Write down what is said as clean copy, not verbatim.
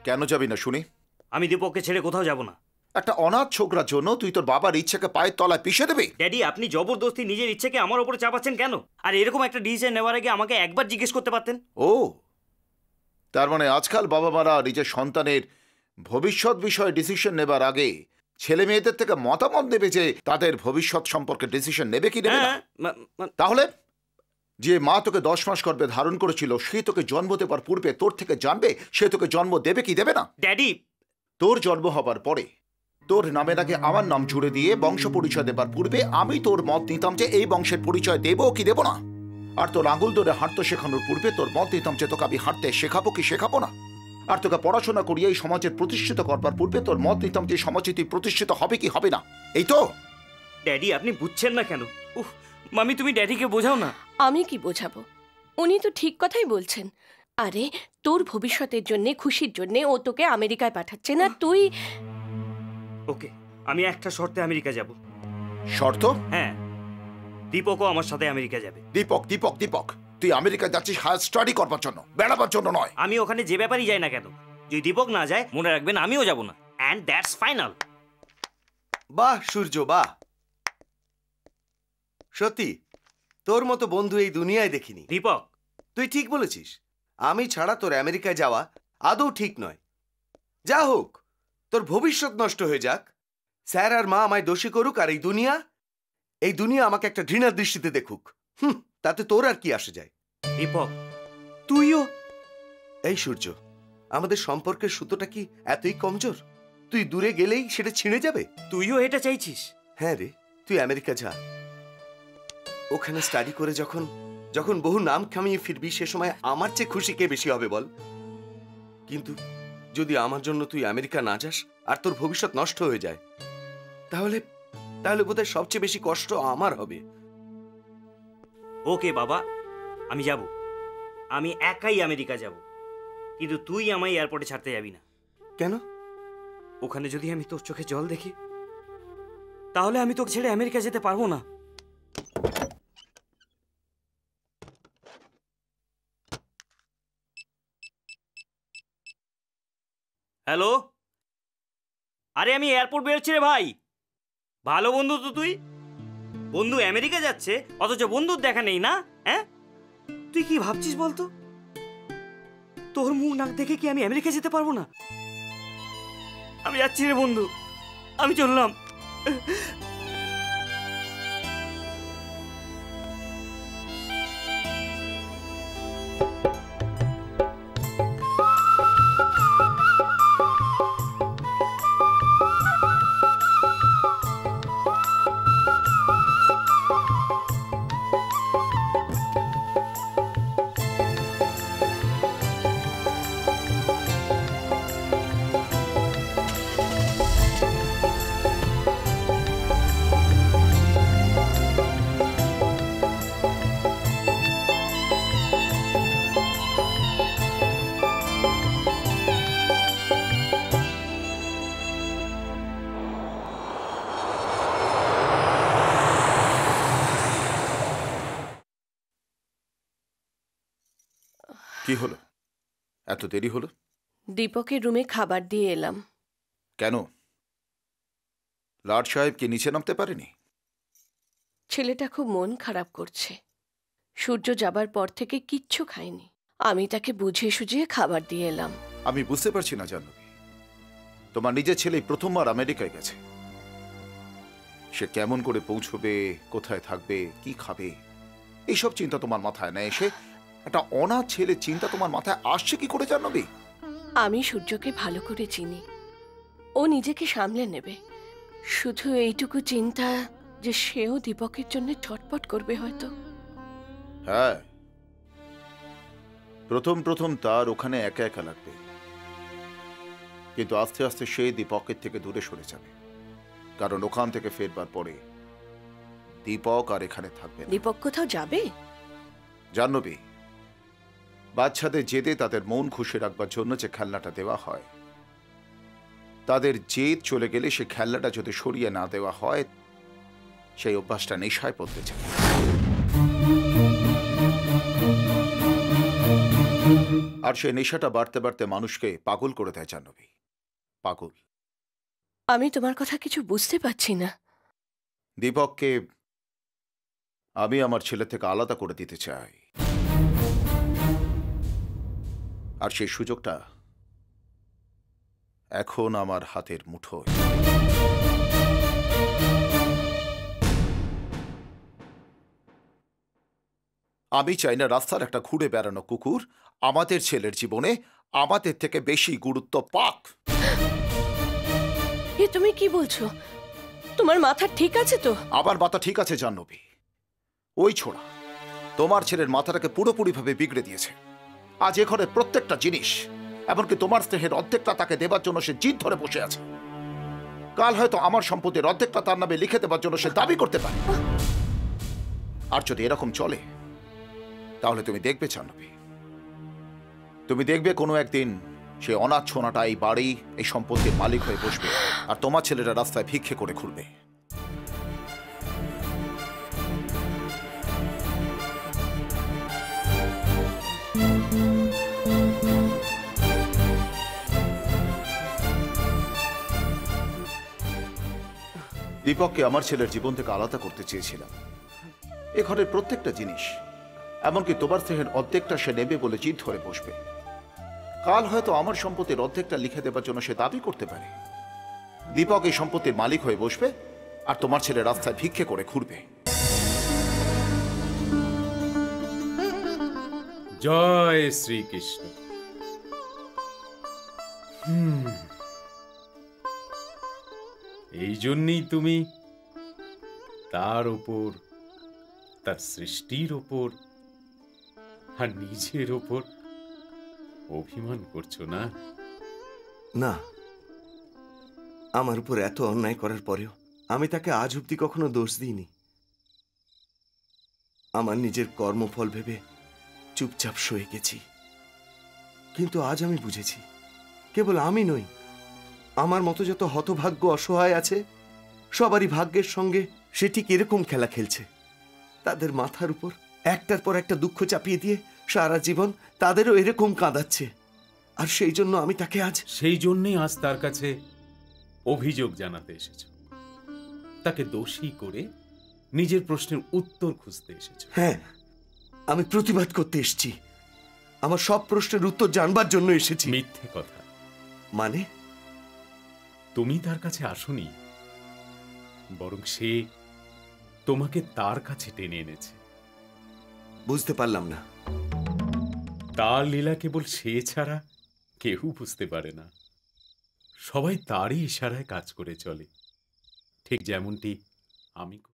কেন যাবি না শুনি? আমি দীপককে ছেড়ে কোথাও যাব না। একটা অনাথ ছোকরার জন্য তুই তোর বাবার ইচ্ছাকে পায়ের তলায় পিষে দেবে? ড্যাডি, আপনি জবরদস্তি নিজের ইচ্ছাকে আমার উপরে চাপাচ্ছেন কেন? আর এরকম একটা ডিসিশন নেওয়ার আগে আমাকে একবার জিজ্ঞেস করতে পারতেন। ও, তার মানে আজকাল বাবা মারা নিজের সন্তানের ভবিষ্যৎ বিষয়ে ডিসিশন নেবার আগে ছেলে মেয়েদের থেকে মতামত নেবে যে তাদের ভবিষ্যৎ সম্পর্কে ডিসিশন নেবে কি নেবে না। তাহলে যে মা তোকে 10 মাস গর্ভে ধারণ করেছিল সে তোকে জন্ম দেবার পূর্বে তোর থেকে জানবে সে তোকে জন্ম দেবে কি দেবে না? ড্যাডি, তোর জন্ম হবার পরে তোর নামের আগে আমার নাম জুড়ে দিয়ে বংশ পরিচয় দেবার পূর্বে আমি তোর মত নিতাম যে এই বংশের পরিচয় দেবো কি দেবো না। আর তোর আঙুল ধরে হাঁটতে শেখানোর পূর্বে তোর মত নিতাম যে তোকে আমি হাঁটতে শেখাবো কি শেখাবো না। আর তোকে পড়াশোনা করিয়ে এই সমাজের প্রতিষ্ঠিত করবার পূর্বে তোর মত নিতাম যে সমাজে তুই প্রতিষ্ঠিত হবে কি হবে না। এই তো। ড্যাডি, আপনি বুঝছেন না কেন? উফ, মামি তুমি ড্যাডিকে বোঝাও না। আমি কি বোঝাবো? উনি তো ঠিক কথাই বলছেন। আরে তোর ভবিষ্যতের জন্য, খুশির জন্য ও তোকে আমেরিকায় পাঠাচ্ছে না, তুই। ওকে, আমি একটা শর্তে আমেরিকা যাব। শর্ত? হ্যাঁ, দীপকও আমার সাথে আমেরিকা যাবে। দীপক দীপক দীপক, তুই আমেরিকা যাচ্ছিস হায়ার স্টাডি করবার জন্য, বেড়াবার জন্য নয়। আমি ওখানে যে ব্যাপারই যাই না কেন, যদি দীপক না যায় মনে রাখবেন আমিও যাব না। And that's final. বাহ সূর্য, বাহ। সত্যি তোর মতো বন্ধু এই দুনিয়ায় দেখিনি। দীপক, তুই ঠিক বলেছিস। আমি ছাড়া তোর আমেরিকায় যাওয়া আদৌ ঠিক নয়। যা হোক, তোর ভবিষ্যৎ নষ্ট হয়ে যাক, স্যার আর মা আমায় দোষী করুক, আর এই দুনিয়া আমাকে একটা ঘৃণার দৃষ্টিতে দেখুক, তাতে তোর আর কি আসে যায়? দীপক তুইও। এই সূর্য, আমাদের সম্পর্কের সুতোটা কি এতই কমজোর? তুই দূরে গেলেই সেটা ছিঁড়ে যাবে? তুইও এটা চাইছিস? হ্যাঁ রে, তুই আমেরিকা যা। ওখানে স্টাডি করে যখন বহু নাম কামিয়ে ফিরবি, সে সময় আমার চেয়ে খুশি কে বেশি হবে বল? কিন্তু যদি আমার জন্য তুই আমেরিকা না যাস আর তোর ভবিষ্যৎ নষ্ট হয়ে যায়, তাহলে বোধহয় সবচেয়ে বেশি কষ্ট আমার হবে। ওকে বাবা, আমি যাব। আমি একাই আমেরিকা যাব, কিন্তু তুই আমায় এয়ারপোর্টে ছাড়তে যাবি না। কেন? ওখানে যদি আমি তোর চোখে জল দেখি, তাহলে আমি তোকে ছেড়ে আমেরিকা যেতে পারবো না। হ্যালো, আরে আমি এয়ারপোর্ট বেরোচ্ছি রে ভাই। ভালো বন্ধু তো তুই। বন্ধু আমেরিকা যাচ্ছে অথচ বন্ধুর দেখা নেই না? হ্যাঁ, তুই কি ভাবছিস বলতো? তোর মুখ না দেখে কি আমি আমেরিকা যেতে পারবো না? আমি যাচ্ছি রে বন্ধু, আমি চললাম। কি হলো? এত দেরি হলো? দীপকের রুমে খাবার দিয়ে এলাম। কেন? লাট সাহেব কি নিচে নামতে পারেনি? ছেলেটা খুব মন খারাপ করছে। সূর্য যাবার পর থেকে কিচ্ছু খায়নি। আমি তাকে বুঝিয়ে সুঝিয়ে খাবার দিয়ে এলাম। আমি বুঝতে পারছি না জাহ্নবী, তোমার নিজের ছেলে প্রথমবার আমেরিকায় গেছে, সে কেমন করে পৌঁছবে, কোথায় থাকবে, কি খাবে, এইসব চিন্তা তোমার মাথায় না এসে একটা অনাথ ছেলের চিন্তা তোমার মাথায় আসছে কি করে জাহ্নবী? আমি সূর্যকে ভালো করে চিনি, ও নিজেকে সামলে নেবে। শুধু এইটুকু চিন্তা যে সেও দীপকের জন্য ছটপট করবে হয়তো। হ্যাঁ, প্রথম তার ওখানে একা একা লাগবে, কিন্তু আস্তে আস্তে সে দীপকের থেকে দূরে সরে যাবে, কারণ ওখান থেকে ফেরবার পরে দীপক আর এখানে থাকবে না। দীপক কোথাও যাবে? জাহ্নবী, বাচ্চাদের জেদে তাদের মন খুশি রাখবার জন্য যে খেলনাটা দেওয়া হয়, তাদের জেদ চলে গেলে সে খেলনাটা যদি সরিয়ে না দেওয়া হয়, সেই অভ্যাসটা নেশায় পড়তে চায়। আর সেই নেশাটা বাড়তে বাড়তে মানুষকে পাগল করে দেয় জাহ্নবী, পাগল। আমি তোমার কথা কিছু বুঝতে পারছি না। দীপককে আমি আমার ছেলে থেকে আলাদা করে দিতে চাই, আর সেই সুযোগটা এখন আমার হাতের মুঠোয়। আমি চাই না রাস্তার একটা ঘুরে বেড়ানো কুকুর আমাদের ছেলের জীবনে আমাদের থেকে বেশি গুরুত্ব পাক। এ তুমি কি বলছো? তোমার মাথা ঠিক আছে তো? আবার মাথা ঠিক আছে জাহ্নবী। ওই ছোড়া তোমার ছেলের মাথাটাকে পুরোপুরিভাবে বিগড়ে দিয়েছে। আজ এ ঘরের প্রত্যেকটা জিনিস, এমনকি তোমার স্নেহের অর্ধেকটা তাকে দেবার জন্য সে জিদ ধরে বসে আছে। কাল হয়তো আমার সম্পত্তির অর্ধেকটা তার নামে লিখে দেবার জন্য সে দাবি করতে পারে। আর যদি এরকম চলে তাহলে তুমি দেখবে জাহ্নবী, তুমি দেখবে কোনো একদিন সে অনাথ ছোনাটা এই বাড়ি, এই সম্পত্তির মালিক হয়ে বসবে, আর তোমার ছেলেরা রাস্তায় ভিক্ষে করে ঘুরবে। দীপককে আমার ছেলের জীবন থেকে আলাদা করতে চেয়েছিলাম। এ ঘরের প্রত্যেকটা জিনিস, এমনকি তোমার স্নেহের অর্ধেকটা সে নেবে বলে জিদ ধরে বসবে। কাল হয়তো আমার সম্পত্তির অর্ধেকটা লিখে দেবার জন্য সে দাবি করতে পারে। দীপক এই সম্পত্তির মালিক হয়ে বসবে, আর তোমার ছেলে রাস্তায় ভিক্ষে করে ঘুরবে। জয় শ্রীকৃষ্ণ। এই জন্যই তুমি তার ওপর, তার সৃষ্টির ওপর আর নিজের ওপর অভিমান করছো না? না, আমার উপর এত অন্যায় করার পরেও আমি তাকে আজ অব্দি কখনো দোষ দিইনি। আমার নিজের কর্মফল ভেবে চুপচাপ সয়ে গেছি। কিন্তু আজ আমি বুঝেছি, কেবল আমি নই, আমার মতো যত হতভাগ্য অসহায় আছে সবারই ভাগ্যের সঙ্গে সে ঠিক এরকম খেলা খেলছে। তাদের মাথার উপর একটার পর একটা দুঃখ চাপিয়ে দিয়ে সারা জীবন তাদেরও এরকম কাঁদাচ্ছে। আর সেই জন্য আমি তাকে আজ, সেই জন্যই আজ তার কাছে অভিযোগ জানাতে এসেছ, তাকে দোষী করে নিজের প্রশ্নের উত্তর খুঁজতে এসেছ। হ্যাঁ, আমি প্রতিবাদ করতে এসেছি। আমার সব প্রশ্নের উত্তর জানবার জন্য এসেছি। মিথ্যে কথা। মানে? তুমি তার কাছে আসোনি, বরং সে তোমাকে তার কাছে টেনে এনেছে। বুঝতে পারলাম না। তার লীলা কেবল সে ছাড়া কেউ বুঝতে পারে না। সবাই তারই ইশারায় কাজ করে চলে, ঠিক যেমনটি আমি